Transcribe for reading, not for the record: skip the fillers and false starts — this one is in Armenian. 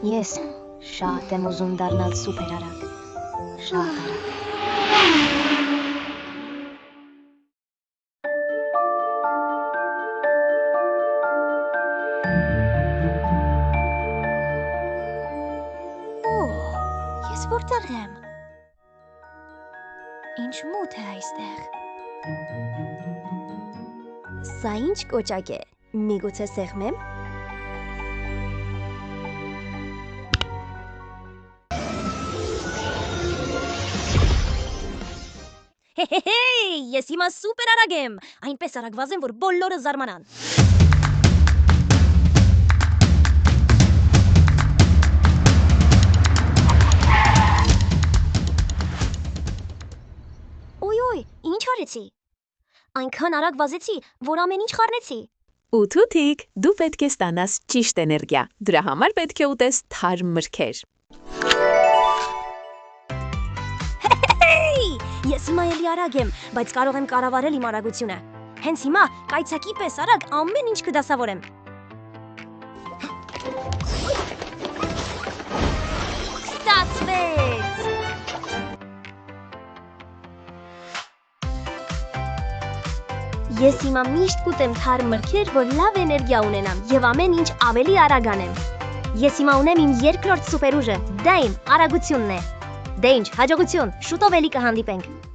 Ես շատ եմ ուզում դառնալ սուպերարագ, շատ արագ։ Ես որտեղ եմ։ Ինչ մութ է այստեղ։ Սա ինչ կոճակ է, միգուցե սեղմեմ։ Հեհեհեյ, ես հիմա սուպեր արագ եմ, այնպես արագ վազեմ, որ բոլորը զարմանան։ Ոյ, ինչ արեցի։ Այնքան արագ վազեցի, որ ամեն ինչ խառնեցի։ Ու թութիկ, դու պետք է ստանաս ճիշտ էներգիա, դրա համար պետք է ուտես թարմ մրգեր։ Ես հիմա էլի արագ եմ, բայց կարող եմ կառավարել իմ արագությունը։ Հենց հիմա կայծակի պես արագ ամեն ինչ կդասավորեմ։ Ստացվեց։ Ես հիմա միշտ կուտեմ թարմ մրգեր, որ լավ էներգիա ունենամ եւ ամեն ինչ ավելի արագ անեմ։ Ես հիմա ունեմ իմ երկրորդ սուպերուժը, դա իմ արագությունն է։ Դե ինչ, հաջողություն, շուտով էլի կհանդիպենք։